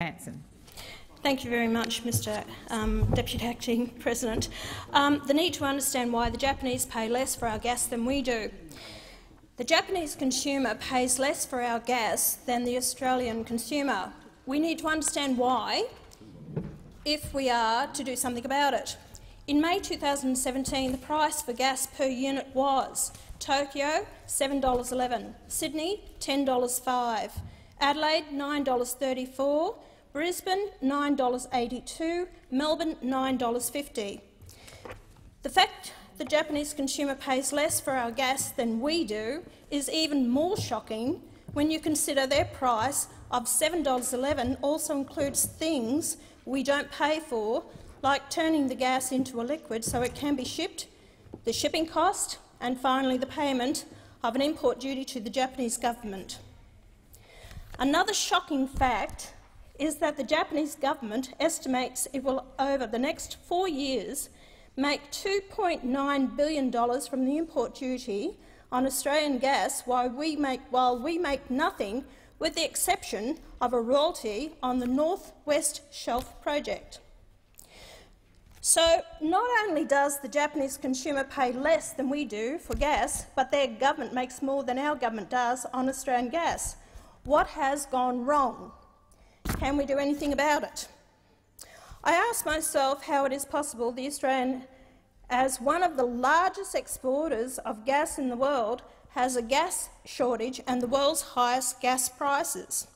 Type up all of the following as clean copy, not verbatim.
Hanson. Thank you very much, Mr Deputy Acting President. The need to understand why the Japanese pay less for our gas than we do. The Japanese consumer pays less for our gas than the Australian consumer. We need to understand why, if we are to do something about it. In May 2017, the price for gas per unit was Tokyo $7.11, Sydney $10.05, Adelaide $9.34, Brisbane $9.82, Melbourne $9.50. The fact the Japanese consumer pays less for our gas than we do is even more shocking when you consider their price of $7.11 also includes things we don't pay for, like turning the gas into a liquid so it can be shipped, the shipping cost, and finally the payment of an import duty to the Japanese government. Another shocking fact is that the Japanese government estimates it will, over the next 4 years, make $2.9 billion from the import duty on Australian gas, while we make nothing, with the exception of a royalty on the North West Shelf project. So not only does the Japanese consumer pay less than we do for gas, but their government makes more than our government does on Australian gas. What has gone wrong? Can we do anything about it? I ask myself how it is possible the Australian, as one of the largest exporters of gas in the world, has a gas shortage and the world's highest gas prices.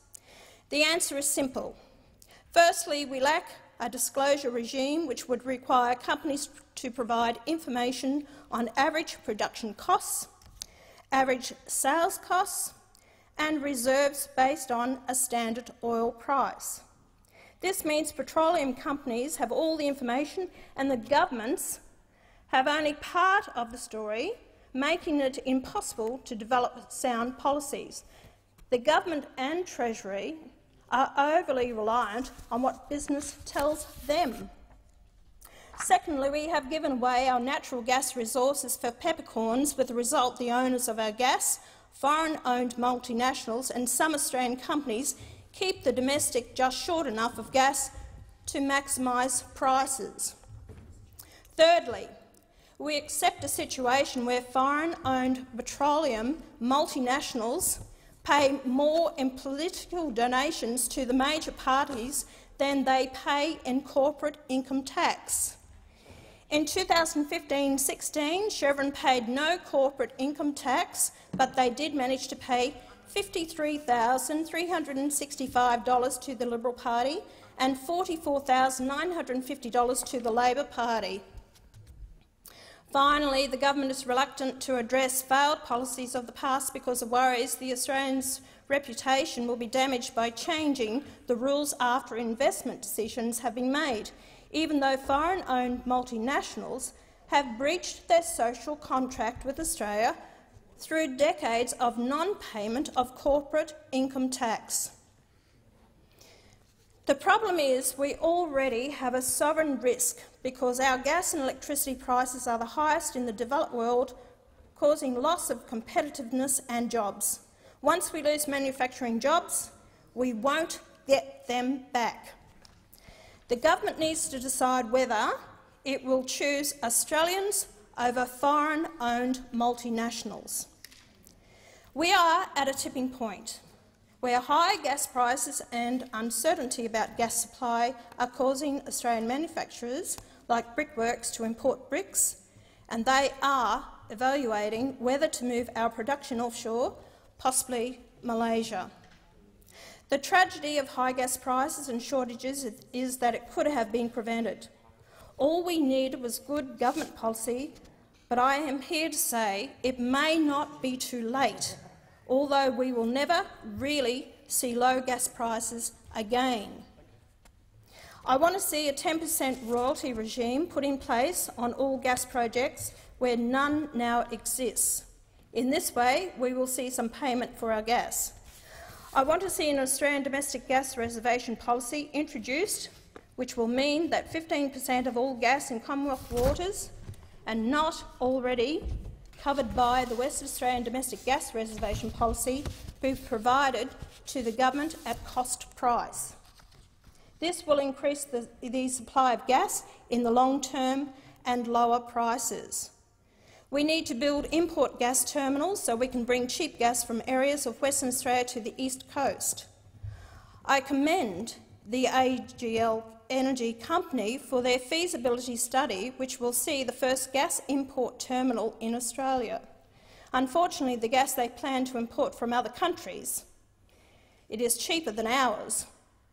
The answer is simple. Firstly, we lack a disclosure regime which would require companies to provide information on average production costs, average sales costs, and reserves based on a standard oil price. This means petroleum companies have all the information and the governments have only part of the story, making it impossible to develop sound policies. The government and Treasury are overly reliant on what business tells them. Secondly, we have given away our natural gas resources for peppercorns, with the result the owners of our gas, foreign-owned multinationals and some Australian companies keep the domestic just short enough of gas to maximise prices. Thirdly, we accept a situation where foreign-owned petroleum multinationals pay more in political donations to the major parties than they pay in corporate income tax. In 2015-16, Chevron paid no corporate income tax, but they did manage to pay $53,365 to the Liberal Party and $44,950 to the Labor Party. Finally, the government is reluctant to address failed policies of the past because it worries the Australians' reputation will be damaged by changing the rules after investment decisions have been made, even though foreign-owned multinationals have breached their social contract with Australia through decades of non-payment of corporate income tax. The problem is we already have a sovereign risk because our gas and electricity prices are the highest in the developed world, causing loss of competitiveness and jobs. Once we lose manufacturing jobs, we won't get them back. The government needs to decide whether it will choose Australians over foreign-owned multinationals. We are at a tipping point where high gas prices and uncertainty about gas supply are causing Australian manufacturers like Brickworks to import bricks, and they are evaluating whether to move our production offshore, possibly Malaysia. The tragedy of high gas prices and shortages is that it could have been prevented. All we needed was good government policy, but I am here to say it may not be too late, although we will never really see low gas prices again. I want to see a 10% royalty regime put in place on all gas projects where none now exists. In this way, we will see some payment for our gas. I want to see an Australian domestic gas reservation policy introduced, which will mean that 15% of all gas in Commonwealth waters and not already covered by the West Australian domestic gas reservation policy be provided to the government at cost price. This will increase the supply of gas in the long term and lower prices. We need to build import gas terminals so we can bring cheap gas from areas of Western Australia to the east coast. I commend the AGL Energy Company for their feasibility study, which will see the first gas import terminal in Australia. Unfortunately, the gas they plan to import from other countries, it is cheaper than ours,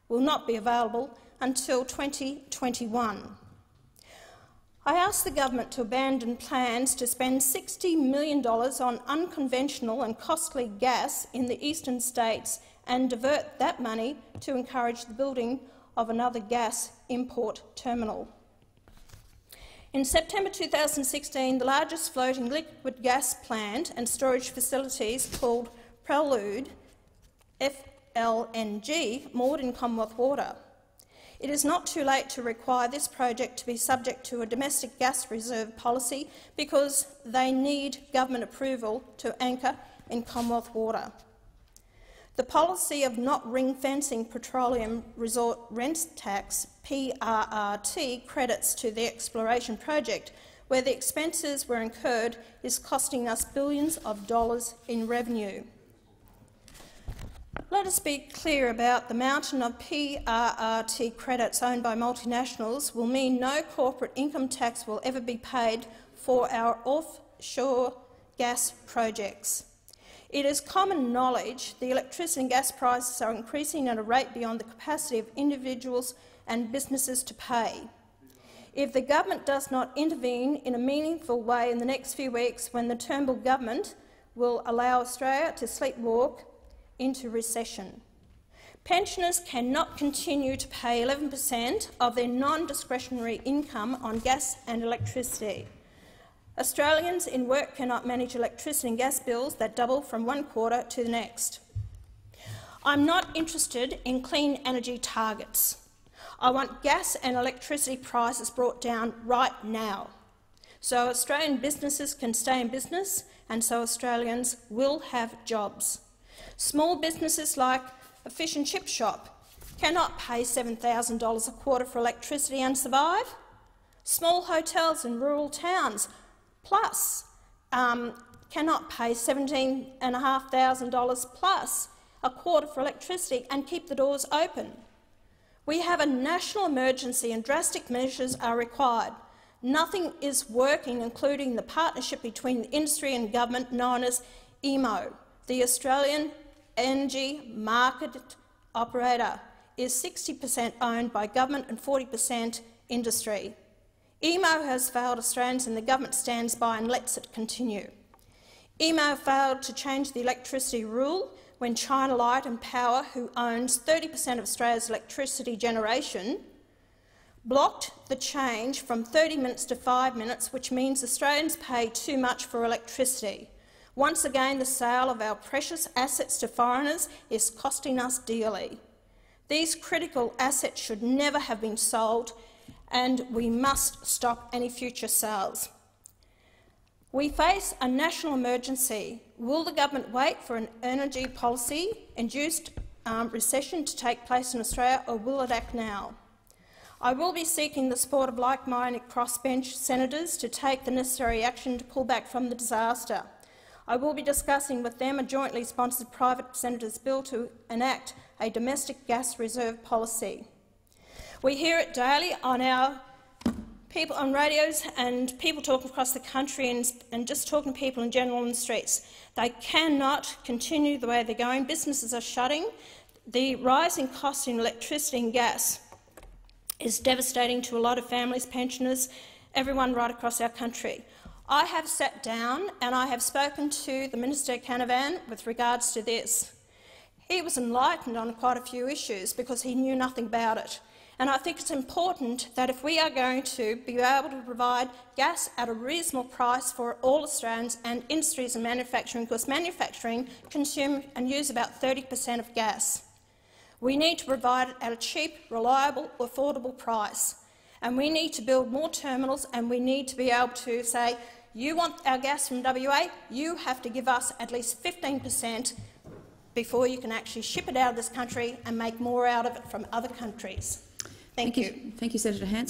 will not be available until 2021. I ask the government to abandon plans to spend $60 million on unconventional and costly gas in the eastern states and divert that money to encourage the building of another gas import terminal. In September 2016, the largest floating liquid gas plant and storage facilities, called Prelude FLNG, moored in Commonwealth water. It is not too late to require this project to be subject to a domestic gas reserve policy because they need government approval to anchor in Commonwealth water. The policy of not ring-fencing petroleum resort rent tax (PRRT) credits to the exploration project, where the expenses were incurred, is costing us billions of dollars in revenue. Let us be clear about the mountain of PRRT credits owned by multinationals will mean no corporate income tax will ever be paid for our offshore gas projects. It is common knowledge the electricity and gas prices are increasing at a rate beyond the capacity of individuals and businesses to pay. If the government does not intervene in a meaningful way in the next few weeks, when the Turnbull government will allow Australia to sleepwalk into recession. Pensioners cannot continue to pay 11% of their non-discretionary income on gas and electricity. Australians in work cannot manage electricity and gas bills that double from one quarter to the next. I'm not interested in clean energy targets. I want gas and electricity prices brought down right now, so Australian businesses can stay in business and so Australians will have jobs. Small businesses like a fish and chip shop cannot pay $7,000 a quarter for electricity and survive. Small hotels in rural towns plus cannot pay $17,500 plus a quarter for electricity and keep the doors open. We have a national emergency and drastic measures are required. Nothing is working, including the partnership between the industry and government known as EMO. The Australian Energy Market Operator is 60% owned by government and 40% industry. EMO has failed Australians and the government stands by and lets it continue. EMO failed to change the electricity rule when China Light and Power, who owns 30% of Australia's electricity generation, blocked the change from 30 minutes to 5 minutes, which means Australians pay too much for electricity. Once again, the sale of our precious assets to foreigners is costing us dearly. These critical assets should never have been sold, and we must stop any future sales. We face a national emergency. Will the government wait for an energy policy-induced recession to take place in Australia, or will it act now? I will be seeking the support of like-minded crossbench senators to take the necessary action to pull back from the disaster. I will be discussing with them a jointly sponsored private senator's bill to enact a domestic gas reserve policy. We hear it daily on our people on radios and people talking across the country and just talking to people in general on the streets. They cannot continue the way they're going. Businesses are shutting. The rising cost in electricity and gas is devastating to a lot of families, pensioners, everyone right across our country. I have sat down and I have spoken to the Minister Canavan with regards to this. He was enlightened on quite a few issues because he knew nothing about it. And I think it's important that if we are going to be able to provide gas at a reasonable price for all Australians and industries and manufacturing, because manufacturing consume and use about 30% of gas, we need to provide it at a cheap, reliable, affordable price. And we need to build more terminals, and we need to be able to say, you want our gas from WA, you have to give us at least 15% before you can actually ship it out of this country and make more out of it from other countries. Thank you. Thank you, Senator Hanson.